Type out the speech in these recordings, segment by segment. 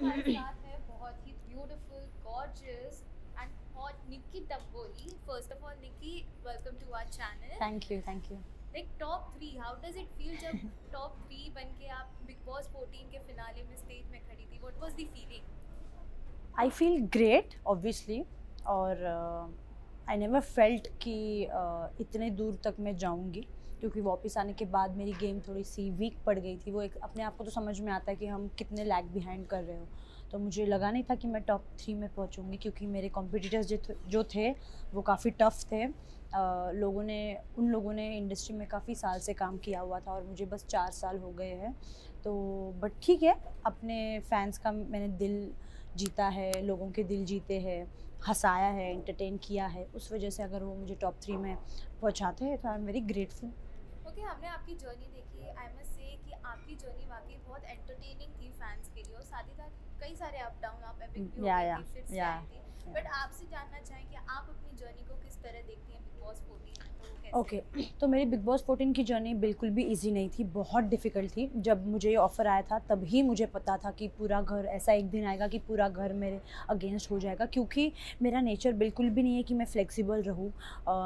हमारे साथ है बहुत ही beautiful, gorgeous and hot Nikki Tamboli. First of all Nikki, welcome to our channel. Thank you, thank you. Like top 3, how does it feel जब top 3 बन के आप बिग बॉस 14 के फिनाले में स्टेज में खड़ी थी? What was the feeling? I feel great obviously, और आई नेवर फेल्ट कि इतने दूर तक मैं जाऊंगी, क्योंकि वापस आने के बाद मेरी गेम थोड़ी सी वीक पड़ गई थी। वो एक अपने आप को तो समझ में आता है कि हम कितने लैग बिहाइंड कर रहे हो। तो मुझे लगा नहीं था कि मैं टॉप 3 में पहुंचूंगी, क्योंकि मेरे कॉम्पिटिटर्स जो थे वो काफ़ी टफ थे। उन लोगों ने इंडस्ट्री में काफ़ी साल से काम किया हुआ था और मुझे बस 4 साल हो गए हैं। तो बट ठीक है, अपने फैंस का मैंने दिल जीता है, लोगों के दिल जीते हैं, हंसाया है, एंटरटेन किया है। उस वजह से अगर वो मुझे टॉप 3 में पहुंचाते हैं तो I am very grateful. Okay, हमने आपकी जर्नी देखी। आई मस्ट से कि आपकी जर्नी वाकई बहुत एंटरटेनिंग थी फैंस के लिए, और साथ ही साथ कई सारे अप डाउन, आप एपिक भी हो गई थी, फिर से या आई थी। बट आपसे जानना चाहें कि आप अपनी जर्नी को किस तरह देखती हैं बिग बॉस 14 में, तो वो कैसे? ओके, तो मेरी बिग बॉस 14 की जर्नी बिल्कुल भी इजी नहीं थी, बहुत डिफ़िकल्ट थी। जब मुझे ये ऑफ़र आया था तभी मुझे पता था कि पूरा घर, ऐसा एक दिन आएगा कि पूरा घर मेरे अगेंस्ट हो जाएगा, क्योंकि मेरा नेचर बिल्कुल भी नहीं है कि मैं फ्लेक्सिबल रहूँ।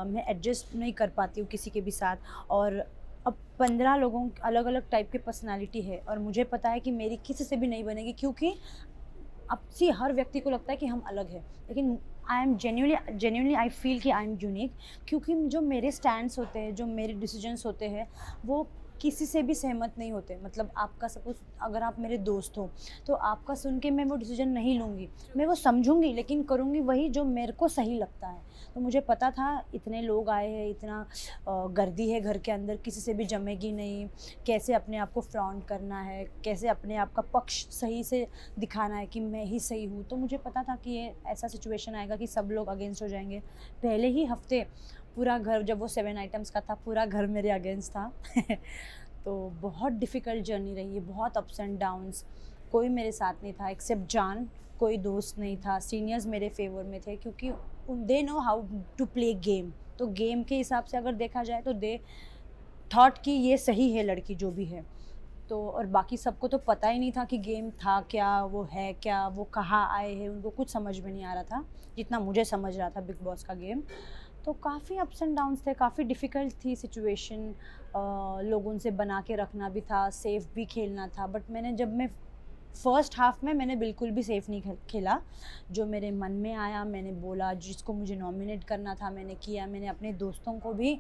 मैं एडजस्ट नहीं कर पाती हूँ किसी के भी साथ। और अब 15 लोगों अलग अलग टाइप के पर्सनालिटी है, और मुझे पता है कि मेरी किसी से भी नहीं बनेगी, क्योंकि अब सी हर व्यक्ति को लगता है कि हम अलग हैं, लेकिन I am genuinely I feel कि आई एम यूनिक, क्योंकि जो मेरे स्टैंड्स होते हैं, जो मेरे डिसीजंस होते हैं, वो किसी से भी सहमत नहीं होते। मतलब आपका सपोज अगर आप मेरे दोस्त हो, तो आपका सुन के मैं वो डिसीजन नहीं लूँगी, मैं वो समझूंगी, लेकिन करूँगी वही जो मेरे को सही लगता है। तो मुझे पता था इतने लोग आए हैं, इतना गर्दी है घर के अंदर, किसी से भी जमेगी नहीं, कैसे अपने आप को फ्लॉन्ट करना है, कैसे अपने आप का पक्ष सही से दिखाना है कि मैं ही सही हूँ। तो मुझे पता था कि ये ऐसा सिचुएशन आएगा कि सब लोग अगेंस्ट हो जाएंगे। पहले ही हफ्ते पूरा घर, जब वो 7 आइटम्स का था, पूरा घर मेरे अगेंस्ट था। तो बहुत डिफ़िकल्ट जर्नी रही है, बहुत अप्स एंड डाउन्स। कोई मेरे साथ नहीं था एक्सेप्ट जान, कोई दोस्त नहीं था। सीनियर्स मेरे फेवर में थे, क्योंकि they know how to play game. तो गेम के हिसाब से अगर देखा जाए तो दे थॉट कि ये सही है लड़की जो भी है। तो और बाकी सबको तो पता ही नहीं था कि गेम था क्या, वो है क्या, वो कहाँ आए हैं, उनको कुछ समझ में नहीं आ रहा था जितना मुझे समझ रहा था बिग बॉस का गेम। तो काफ़ी अप्स एंड डाउन्स थे, काफ़ी डिफ़िकल्ट थी सिचुएशन। लोगों से बना के रखना भी था, सेफ भी खेलना था। बट जब मैं फर्स्ट हाफ में मैंने बिल्कुल भी सेफ़ नहीं खेला। जो मेरे मन में आया मैंने बोला, जिसको मुझे नॉमिनेट करना था मैंने किया। मैंने अपने दोस्तों को भी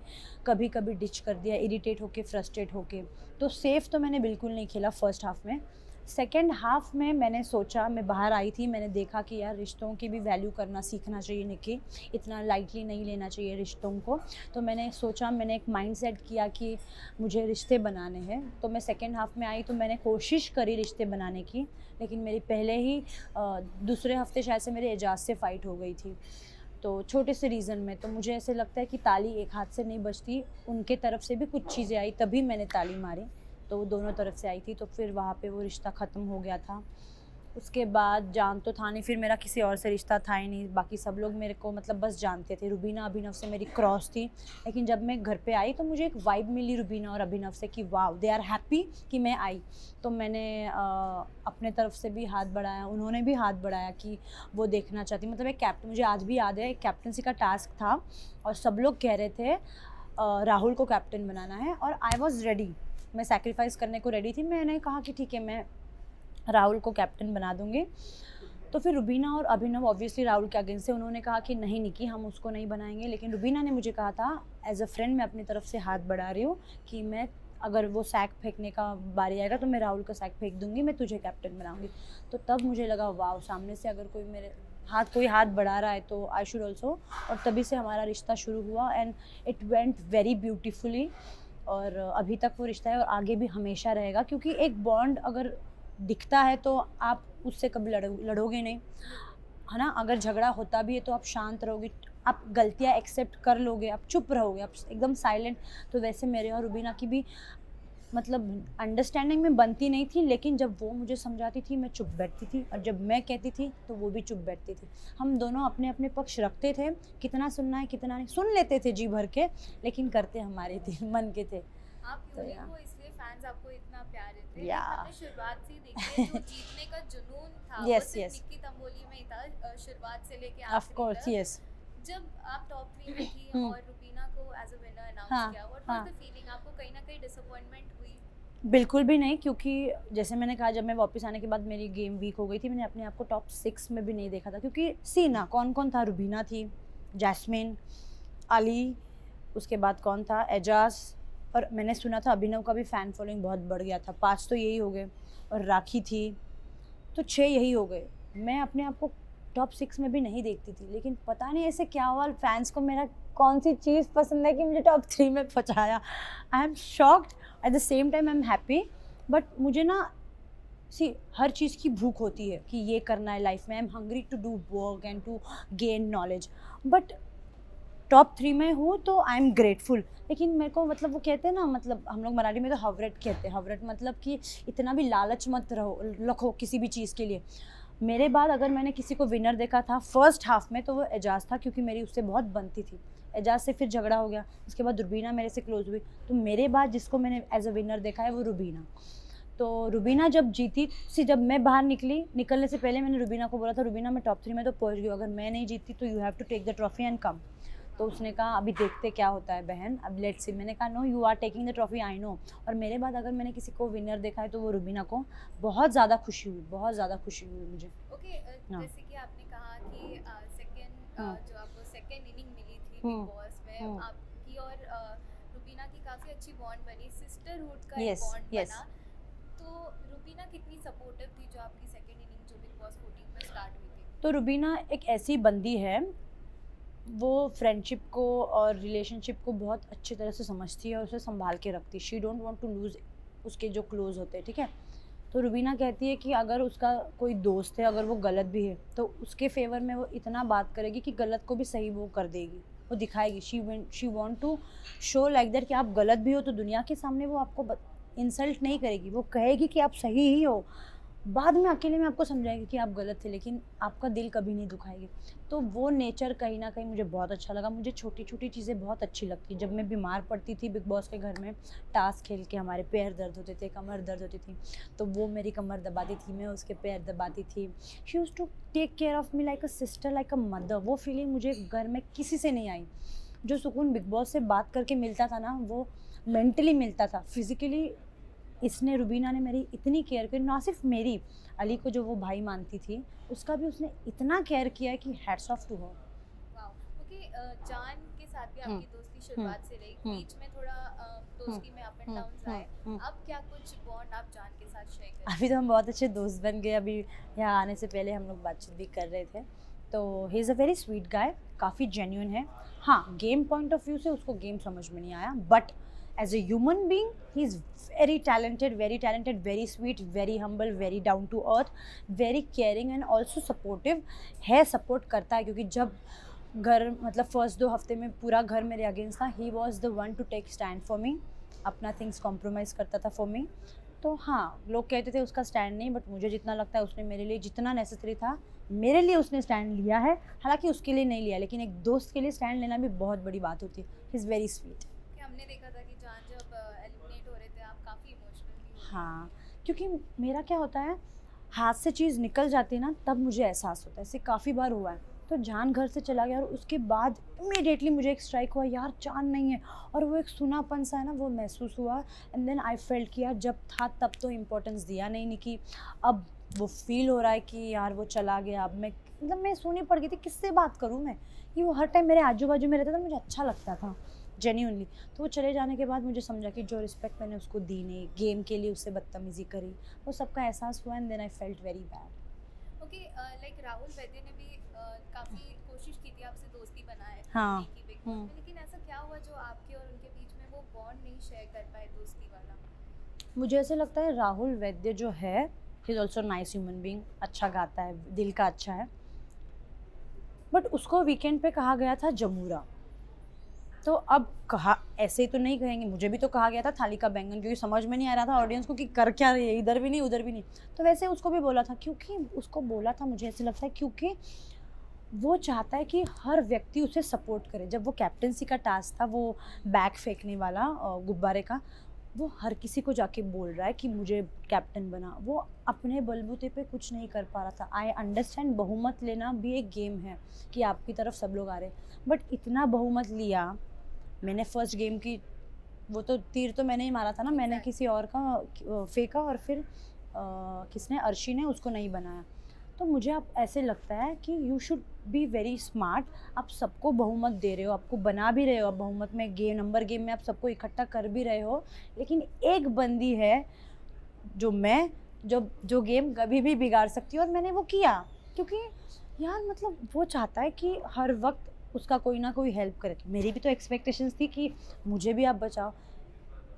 कभी कभी डिच कर दिया, इरिटेट होके, फ्रस्ट्रेट होके। तो सेफ़ तो मैंने बिल्कुल नहीं खेला फर्स्ट हाफ में। सेकेंड हाफ में मैंने सोचा, मैं बाहर आई थी, मैंने देखा कि यार रिश्तों की भी वैल्यू करना सीखना चाहिए निकी, इतना लाइटली नहीं लेना चाहिए रिश्तों को। तो मैंने सोचा, मैंने एक माइंड सेट किया कि मुझे रिश्ते बनाने हैं। तो मैं सेकेंड हाफ में आई तो मैंने कोशिश करी रिश्ते बनाने की, लेकिन मेरी पहले ही दूसरे हफ्ते शायद से मेरे एजाज से फ़ाइट हो गई थी, तो छोटे से रीज़न में। तो मुझे ऐसे लगता है कि ताली एक हाथ से नहीं बजती, उनके तरफ से भी कुछ चीज़ें आई तभी मैंने ताली मारी। तो वो दोनों तरफ से आई थी, तो फिर वहाँ पे वो रिश्ता ख़त्म हो गया था। उसके बाद जान तो था नहीं, फिर मेरा किसी और से रिश्ता था ही नहीं। बाकी सब लोग मेरे को मतलब बस जानते थे। रुबीना अभिनव से मेरी क्रॉस थी, लेकिन जब मैं घर पे आई तो मुझे एक वाइब मिली रुबीना और अभिनव से कि वाह, दे आर हैप्पी कि मैं आई। तो मैंने अपने तरफ से भी हाथ बढ़ाया, उन्होंने भी हाथ बढ़ाया कि वो देखना चाहती। मतलब एक कैप्टन, मुझे आज भी याद है, एक कैप्टनसी का टास्क था और सब लोग कह रहे थे राहुल को कैप्टन बनाना है, और आई वॉज़ रेडी, मैं सैक्रिफाइस करने को रेडी थी। मैंने कहा कि ठीक है, मैं राहुल को कैप्टन बना दूंगी। तो फिर रुबीना और अभिनव ऑब्वियसली राहुल के अगेंस्ट से, उन्होंने कहा कि नहीं निकी, हम उसको नहीं बनाएंगे। लेकिन रुबीना ने मुझे कहा था एज अ फ्रेंड, मैं अपनी तरफ से हाथ बढ़ा रही हूँ कि मैं, अगर वो सैक फेंकने का बारी आएगा तो मैं राहुल का सैक फेंक दूंगी, मैं तुझे कैप्टन बनाऊंगी। तो तब मुझे लगा वाह, सामने से अगर कोई हाथ बढ़ा रहा है तो आई शुड ऑल्सो। और तभी से हमारा रिश्ता शुरू हुआ and it went very beautifully. और अभी तक वो रिश्ता है और आगे भी हमेशा रहेगा, क्योंकि एक बॉन्ड अगर दिखता है तो आप उससे कभी लड़ोगे नहीं, है ना। अगर झगड़ा होता भी है तो आप शांत रहोगे, आप गलतियाँ एक्सेप्ट कर लोगे, आप चुप रहोगे, आप एकदम साइलेंट। तो वैसे मेरे और रुबीना की भी मतलब अंडरस्टैंडिंग में बनती नहीं थी, लेकिन जब वो मुझे समझाती थी मैं चुप बैठती थी, और जब मैं कहती थी तो वो भी चुप बैठती थी। हम दोनों अपने अपने पक्ष रखते थे, कितना सुनना है कितना नहीं, सुन लेते थे जी भर के, लेकिन करते हमारे थे, मन के थे। आप तो यूनिक हो, इसलिए फैंस आपको इतना प्यार देते हैं। या हमने शुरुआत से ही देखी है, जो जीतने का जुनून था था, Yes, वो सिर्फ yes. निक्की तंबोली में ही था शुरुआत से लेके Of आखिरी course, तक। yes. जब आप टॉप 3 में थी हम्म। और रुबीना को एज अ विनर अनाउंस हाँ, किया, व्हाट हाँ। Was the feeling? आपको कहीं ना कहीं डिसअपॉइंटमेंट हुई? बिल्कुल भी नहीं, क्योंकि जैसे मैंने कहा, जब मैं वापस आने के बाद मेरी गेम वीक हो गई थी, मैंने अपने आप को टॉप 6 में भी नहीं देखा था, क्योंकि सी ना कौन कौन था, रुबीना थी, जैस्मिन, अली, उसके बाद कौन था, एजाज, और मैंने सुना था अभिनव का भी फ़ैन फॉलोइंग बहुत बढ़ गया था। 5 तो यही हो गए, और राखी थी, तो 6 यही हो गए। मैं अपने आप को टॉप 6 में भी नहीं देखती थी, लेकिन पता नहीं ऐसे क्या हुआ, फैंस को मेरा कौन सी चीज़ पसंद है कि मुझे टॉप 3 में पहुंचाया। I am shocked, at the same time I am happy. But मुझे ना सी हर चीज़ की भूख होती है कि ये करना है लाइफ में। I am hungry to do work and to gain knowledge. But top 3 में हूँ तो आई एम ग्रेटफुल। लेकिन मेरे को मतलब वो कहते हैं ना, मतलब हम लोग मराठी में तो हवरेट कहते हैं। हवरेट मतलब कि इतना भी लालच मत रखो किसी भी चीज़ के लिए। मेरे बाद अगर मैंने किसी को विनर देखा था फर्स्ट हाफ में, तो वो एजाज था, क्योंकि मेरी उससे बहुत बनती थी। एजाज से फिर झगड़ा हो गया, उसके बाद रुबीना मेरे से क्लोज हुई, तो मेरे बाद जिसको मैंने एज अ विनर देखा है वो रुबीना। तो रुबीना जब जीती जब मैं बाहर निकलने से पहले मैंने रुबीना को बोला था, रुबीना मैं टॉप 3 में तो पहुंच गई, अगर मैं नहीं जीती तो you have to take the trophy and come. तो उसने कहा अभी देखते क्या होता है बहन, अब लेट्स सी। मैंने कहा no, you are taking the trophy, I know. और मेरे बाद अगर मैंने किसी को विनर देखा है तो वो रुबीना को। बहुत ज़्यादा खुशी हुई, बहुत ज़्यादा खुशी हुई मुझे। ओके, हाँ। जैसे कि आपने कहा कि सेकंड हाँ। जो आपको सेकंड इनिंग मिली थी हम्म, बिग बॉस में, हम्म। आपकी और रुबीना की काफ़ी अच्छी बॉन्ड बनी, सिस्टरहुड का एक Yes, बॉन्ड yes. बना। तो रुबीना कितनी सपोर्टिव थी जो आपकी सेकंड इनिंग जो बिग बॉस 14 में स्टार्ट हुई थी? तो रुबीना एक ऐसी बंदी है, वो फ्रेंडशिप को और रिलेशनशिप को बहुत अच्छी तरह से समझती है और उसे संभाल के रखती है। She don't want to lose उसके जो क्लोज होते हैं, ठीक है। तो रुबीना कहती है कि अगर उसका कोई दोस्त है, अगर वो गलत भी है, तो उसके फेवर में वो इतना बात करेगी कि गलत को भी सही वो कर देगी, वो दिखाएगी। She want to show like that कि आप गलत भी हो तो दुनिया के सामने वो आपको इंसल्ट नहीं करेगी, वो कहेगी कि आप सही ही हो। बाद में अकेले में आपको समझाएगी कि आप गलत थे, लेकिन आपका दिल कभी नहीं दुखाएगी। तो वो नेचर कहीं ना कहीं मुझे बहुत अच्छा लगा। मुझे छोटी छोटी चीज़ें बहुत अच्छी लगती। जब मैं बीमार पड़ती थी बिग बॉस के घर में, टास्क खेल के हमारे पैर दर्द होते थे, कमर दर्द होती थी, तो वो मेरी कमर दबाती थी, मैं उसके पैर दबाती थी। She used to take care of me like a sister, like a mother. वो फीलिंग मुझे घर में किसी से नहीं आई। जो सुकून बिग बॉस से बात करके मिलता था ना, वो मेंटली मिलता था। फिज़िकली इसने, रुबीना ने मेरी इतनी केयर की, ना सिर्फ मेरी, अली को जो वो भाई मानती थी उसका भी उसने इतना केयर किया है कि hats off to her. Wow. Okay, जान के साथ भी हम्म, आपकी दोस्ती शुरुआत से रही, बीच में थोड़ा दोस्ती में अप एंड डाउन्स आए। अब क्या कुछ बॉन्ड आप जान के साथ शेयर करें? अभी तो हम बहुत अच्छे दोस्त बन गए। अभी यहाँ आने से पहले हम लोग बातचीत भी कर रहे थे। तो ही is a very sweet guy, काफ़ी जेन्यून है। हाँ, गेम पॉइंट ऑफ व्यू से उसको गेम समझ में नहीं आया, but as a human being he is very talented, very sweet, very humble, very down to earth, very caring and also supportive है। सपोर्ट करता है, क्योंकि जब घर मतलब फर्स्ट 2 हफ्ते में पूरा घर मेरे अगेंस्ट था, he was the one to take stand for me, अपना थिंग्स कॉम्प्रोमाइज़ करता था फॉर मी। तो हाँ, लोग कहते थे उसका स्टैंड नहीं, बट मुझे जितना लगता है उसने मेरे लिए जितना नेसेसरी था मेरे लिए उसने स्टैंड लिया है। हालांकि उसके लिए नहीं लिया, लेकिन एक दोस्त के लिए स्टैंड लेना भी बहुत बड़ी बात होती है। ही इज़ वेरी स्वीट। कि हमने देखा था कि जान जब एलिमिनेट हो रहे थे आप काफ़ी इमोशनल भी हो। हाँ, क्योंकि मेरा क्या होता है, हाथ से चीज़ निकल जाती है ना, तब मुझे एहसास होता है। ऐसे काफ़ी बार हुआ है। तो जान घर से चला गया और उसके बाद इमीडिएटली मुझे एक स्ट्राइक हुआ, यार जान नहीं है, और वो एक सूनापन सा है ना, वो महसूस हुआ। एंड देन आई फेल्ट कि यार जब था तब तो इम्पोर्टेंस दिया नहीं कि अब वो फील हो रहा है कि यार वो चला गया। अब मैं मतलब मैं सोनी पड़ गई थी, किससे बात करूँ मैं, कि वो हर टाइम मेरे आजू बाजू में रहता था, मुझे अच्छा लगता था जेन्यूनली। तो वो चले जाने के बाद मुझे समझा कि जो रिस्पेक्ट मैंने उसको दी नहीं, गेम के लिए उससे बदतमीज़ी करी, वो सबका एहसास हुआ। And then I felt very bad. Okay, like Rahul Vaidya ने भी काफ़ी कोशिश की थी आपसे दोस्ती बनाए हाँ, की बिग बॉस में, लेकिन ऐसा क्या हुआ जो आपके और उनके बीच में वो बॉन्ड नहीं शेयर कर पाए दोस्ती वाला? मुझे ऐसे लगता है राहुल वैद्य जो है, he is also nice human being, अच्छा गाता है, दिल का अच्छा है, बट उसको वीकेंड पे कहा गया था जमूरा। तो अब कहा ऐसे ही तो नहीं कहेंगे, मुझे भी तो कहा गया था थाली का बैंगन, क्योंकि समझ में नहीं आ रहा था ऑडियंस को कि कर क्या रही है, इधर भी नहीं उधर भी नहीं। तो वैसे उसको भी बोला था, क्योंकि उसको बोला था, मुझे ऐसे लगता है क्योंकि वो चाहता है कि हर व्यक्ति उसे सपोर्ट करे। जब वो कैप्टेंसी का टास्क था, वो बैग फेंकने वाला गुब्बारे का, वो हर किसी को जाके बोल रहा है कि मुझे कैप्टन बना, वो अपने बलबूते पे कुछ नहीं कर पा रहा था। आई अंडरस्टैंड बहुमत लेना भी एक गेम है कि आपकी तरफ सब लोग आ रहे, बट इतना बहुमत लिया। मैंने फर्स्ट गेम की वो तो तीर तो मैंने ही मारा था ना, मैंने किसी और का फेंका और फिर किसने, अर्शी ने उसको नहीं बनाया। तो मुझे अब ऐसे लगता है कि you should be very smart. आप सबको बहुमत दे रहे हो, आपको बना भी रहे हो, आप बहुमत में गेम में आप सबको इकट्ठा कर भी रहे हो, लेकिन एक बंदी है जो गेम कभी भी बिगाड़ सकती है, और मैंने वो किया क्योंकि यार मतलब वो चाहता है कि हर वक्त उसका कोई ना कोई हेल्प करे। तो मेरी भी तो एक्सपेक्टेशंस थी कि मुझे भी आप बचाओ।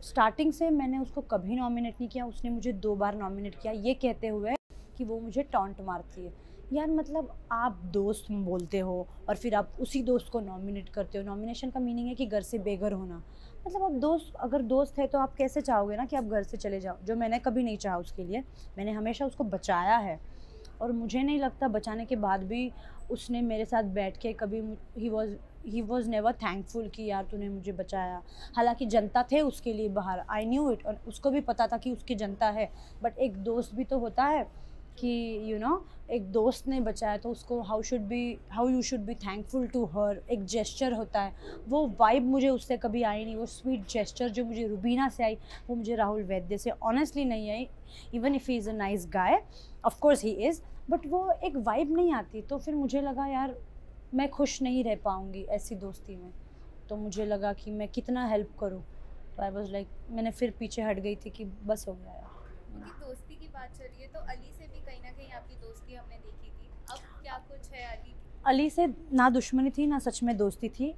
स्टार्टिंग से मैंने उसको कभी नॉमिनेट नहीं किया, उसने मुझे 2 बार नॉमिनेट किया ये कहते हुए कि वो मुझे टॉन्ट मारती है। यार मतलब आप दोस्त बोलते हो और फिर आप उसी दोस्त को नॉमिनेट करते हो। नॉमिनेशन का मीनिंग है कि घर से बेघर होना। मतलब आप दोस्त, अगर दोस्त है तो आप कैसे चाहोगे ना कि आप घर से चले जाओ, जो मैंने कभी नहीं चाहा उसके लिए। मैंने हमेशा उसको बचाया है, और मुझे नहीं लगता बचाने के बाद भी उसने मेरे साथ बैठ के कभी ही वॉज नेवर थैंकफुल कि यार तूने मुझे बचाया। हालांकि जनता थे उसके लिए बाहर, आई न्यू इट, और उसको भी पता था कि उसकी जनता है, बट एक दोस्त भी तो होता है कि एक दोस्त ने बचाया तो उसको how you should be thankful to her. एक जेस्चर होता है, वो वाइब मुझे उससे कभी आई नहीं। वो स्वीट जेस्चर जो मुझे रुबीना से आई वो मुझे राहुल वैद्य से ऑनेस्टली नहीं आई। Even if he is a nice guy, of course he is, but वो एक वाइब नहीं आती। तो फिर मुझे लगा यार मैं खुश नहीं रह पाऊँगी ऐसी दोस्ती में, तो मुझे लगा कि मैं कितना हेल्प करूँ। तो आई वॉज लाइक, मैंने फिर पीछे हट गई थी कि बस हो गया यार। क्योंकि दोस्ती की बात चल रही है तो अली से भी कहीं ना कहीं आपकी दोस्ती हमने देखी थी, अब क्या कुछ है अली? अली से ना दुश्मनी थी ना सच में दोस्ती थी।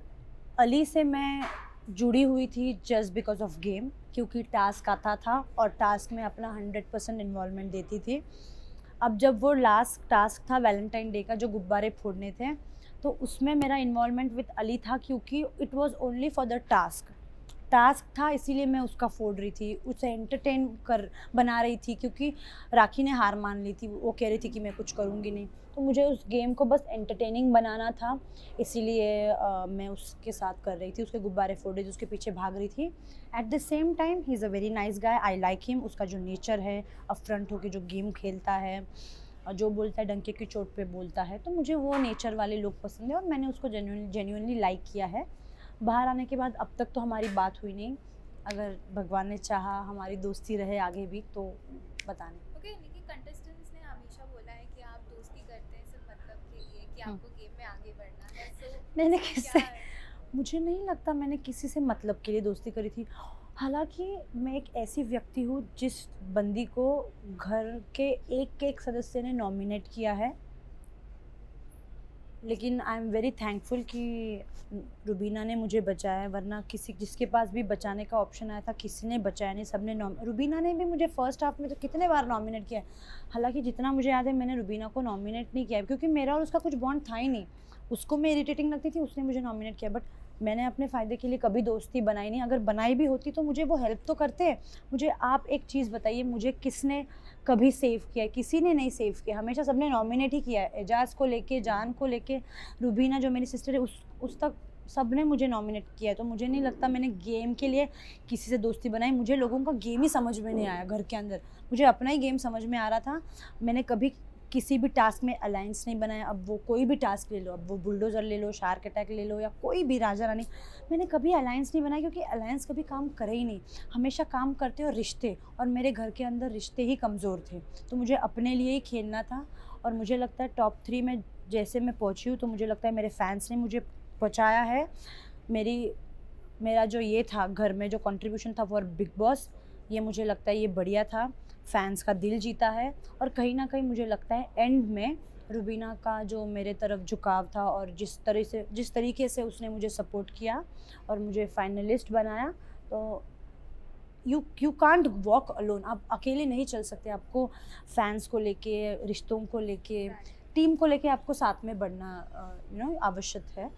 अली से मैं जुड़ी हुई थी जस्ट बिकॉज ऑफ गेम, क्योंकि टास्क आता था और टास्क में अपना 100% इन्वॉल्वमेंट देती थी। अब जब वो लास्ट टास्क था वैलेंटाइन डे का जो गुब्बारे फोड़ने थे, तो उसमें मेरा इन्वॉल्वमेंट विद अली था, क्योंकि it was only for the task था, इसीलिए मैं उसका फोड़ रही थी, उसे एंटरटेन कर बना रही थी, क्योंकि राखी ने हार मान ली थी, वो कह रही थी कि मैं कुछ करूँगी नहीं। तो मुझे उस गेम को बस एंटरटेनिंग बनाना था, इसीलिए मैं उसके साथ कर रही थी, उसके गुब्बारे फोड़ रही थी, उसके पीछे भाग रही थी। At the same time he is a very nice guy, I like him. उसका जो नेचर है, अपफ्रंट होकर जो गेम खेलता है, जो बोलता है डंके की चोट पे बोलता है, तो मुझे वो नेचर वाले लोग पसंद है और मैंने उसको जेन्युइनली लाइक किया है। बाहर आने के बाद अब तक तो हमारी बात हुई नहीं, अगर भगवान ने चाहा हमारी दोस्ती रहे आगे भी तो बता नहीं। ओके, लेकिन कंटेस्टेंट्स ने हमेशा बोला है कि आप दोस्ती करते हैं सिर्फ मतलब के लिए कि आपको गेम में आगे बढ़ना है, सो मैंने किससे, मुझे नहीं लगता मैंने किसी से मतलब के लिए दोस्ती करी थी। हालांकि मैं एक ऐसी व्यक्ति हूँ जिस बंदी को घर के एक सदस्य ने नॉमिनेट किया है, लेकिन आई एम वेरी थैंकफुल कि रुबीना ने मुझे बचाया, वरना किसी जिसके पास भी बचाने का ऑप्शन आया था किसी ने बचाया नहीं, सबने रुबीना ने भी मुझे फर्स्ट हाफ में तो कितने बार नॉमिनेट किया है। हालांकि जितना मुझे याद है मैंने रुबीना को नॉमिनेट नहीं किया, क्योंकि मेरा और उसका कुछ बॉन्ड था ही नहीं। उसको मैं इरिटेटिंग लगती थी, उसने मुझे नॉमिनेट किया, बट मैंने अपने फ़ायदे के लिए कभी दोस्ती बनाई नहीं। अगर बनाई भी होती तो मुझे वो हेल्प तो करते। मुझे आप एक चीज़ बताइए, मुझे किसने कभी सेव किया है? किसी ने नहीं सेव किया, हमेशा सबने नॉमिनेट ही किया है। एजाज को लेके, जान को लेके, रुबीना जो मेरी सिस्टर है उस तक सब ने मुझे नॉमिनेट किया है। तो मुझे नहीं लगता मैंने गेम के लिए किसी से दोस्ती बनाई। मुझे लोगों का गेम ही समझ में नहीं आया घर के अंदर, मुझे अपना ही गेम समझ में आ रहा था। मैंने कभी किसी भी टास्क में अलायंस नहीं बनाया। अब वो कोई भी टास्क ले लो, अब वो बुलडोज़र ले लो, शार्क अटैक ले लो, या कोई भी राजा रानी, मैंने कभी अलायंस नहीं बनाया, क्योंकि अलायंस कभी काम करे ही नहीं। हमेशा काम करते और रिश्ते, और मेरे घर के अंदर रिश्ते ही कमज़ोर थे। तो मुझे अपने लिए ही खेलना था, और मुझे लगता है टॉप 3 में जैसे मैं पहुँची हूँ, तो मुझे लगता है मेरे फैंस ने मुझे पहुँचाया है। मेरा जो ये था घर में जो कंट्रीब्यूशन था फॉर बिग बॉस, ये मुझे लगता है ये बढ़िया था, फैंस का दिल जीता है। और कहीं ना कहीं मुझे लगता है एंड में रुबीना का जो मेरे तरफ झुकाव था, और जिस तरीके से उसने मुझे सपोर्ट किया और मुझे फाइनलिस्ट बनाया, तो यू कांट वॉक अलोन। आप अकेले नहीं चल सकते, आपको फैंस को लेके, रिश्तों को लेके, टीम को लेके आपको साथ में बढ़ना आवश्यक है।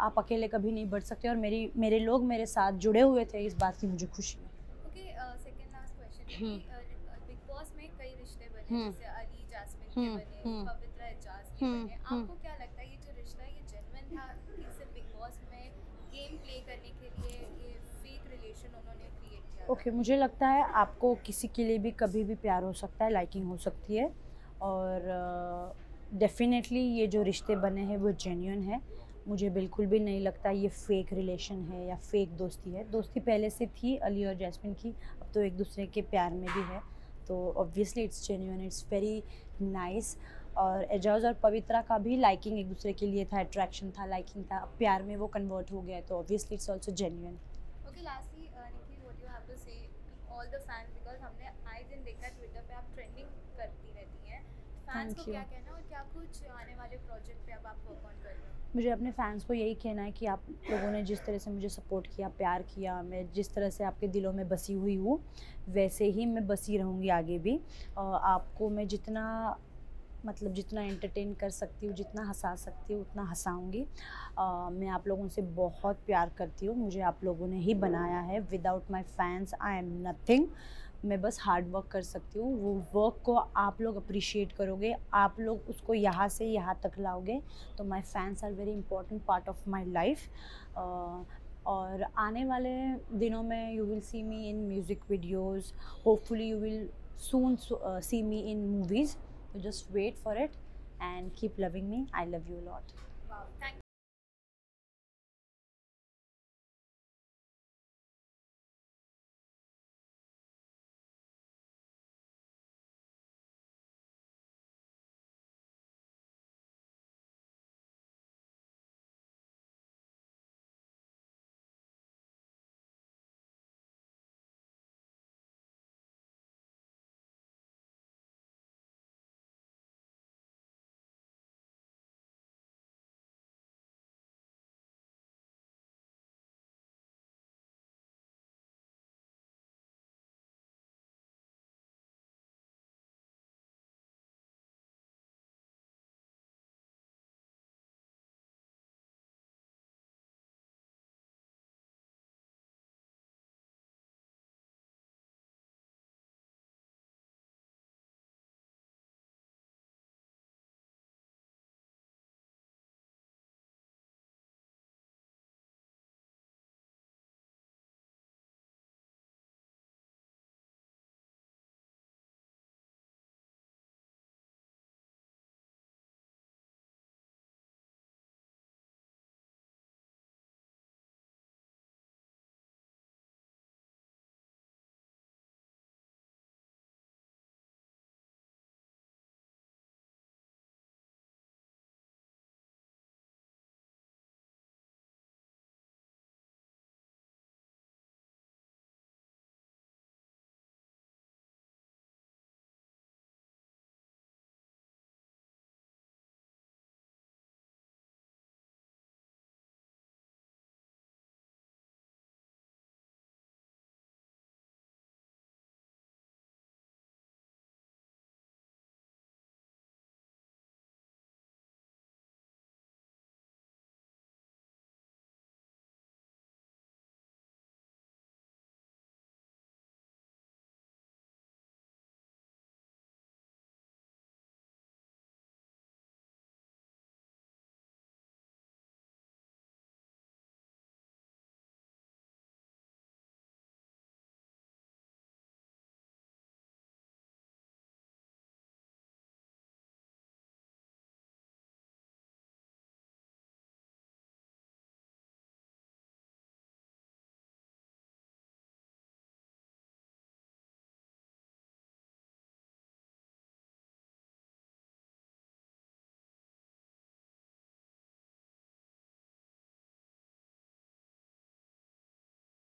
आप अकेले कभी नहीं बढ़ सकते, और मेरे लोग मेरे साथ जुड़े हुए थे, इस बात की मुझे खुशी है। Okay, second last question, big boss में कई रिश्ते बने, जैसे अली जास्मिन के बने, पवित्रा एजाज के बने, आपको क्या लगता है ये जो रिश्ता है ये जेन्युइन था कि सिर्फ बिग बॉस में गेम प्ले करने के लिए ये फेक रिलेशन उन्होंने क्रिएट किया ओके मुझे लगता है आपको किसी के लिए भी कभी भी प्यार हो सकता है, लाइकिंग हो सकती है, और डेफिनेटली ये जो रिश्ते बने हैं वो जेन्युइन है। मुझे बिल्कुल भी नहीं लगता ये फेक रिलेशन है या फेक दोस्ती है। दोस्ती पहले से थी अली और जैस्मिन की, अब तो एक दूसरे के प्यार में भी है, तो obviously it's genuine, it's very nice. और एजाज और पवित्रा का भी लाइकिंग एक दूसरे के लिए था, अट्रैक्शन था, लाइकिंग था, अब प्यार में वो कन्वर्ट हो गया है, तो obviously it's also genuine. Okay lastly Nikhil what you have to say to all the fans, because हमने आए दिन देखा ट्विटर पे आप ट्रेंडिंग करती रहती हैं, फैंस को Thank you. क्या कहना है और क्या कुछ आने वाले प्रोजेक्ट पे अब आप वर्क ऑन कर रहे हो? मुझे अपने फैंस को यही कहना है कि आप लोगों ने जिस तरह से मुझे सपोर्ट किया, प्यार किया, मैं जिस तरह से आपके दिलों में बसी हुई हूँ वैसे ही मैं बसी रहूँगी आगे भी। आपको मैं जितना जितना एंटरटेन कर सकती हूँ, जितना हंसा सकती हूँ उतना हंसाऊँगी। मैं आप लोगों से बहुत प्यार करती हूँ, मुझे आप लोगों ने ही बनाया है, without my fans I am nothing. मैं बस हार्ड वर्क कर सकती हूँ, वो वर्क को आप लोग अप्रिशिएट करोगे, आप लोग उसको यहाँ से यहाँ तक लाओगे, तो my fans are very important part of my life. और आने वाले दिनों में you will see me in music videos, hopefully you will soon see me in movies. So just wait for it and keep loving me. I love you a lot. Wow, thank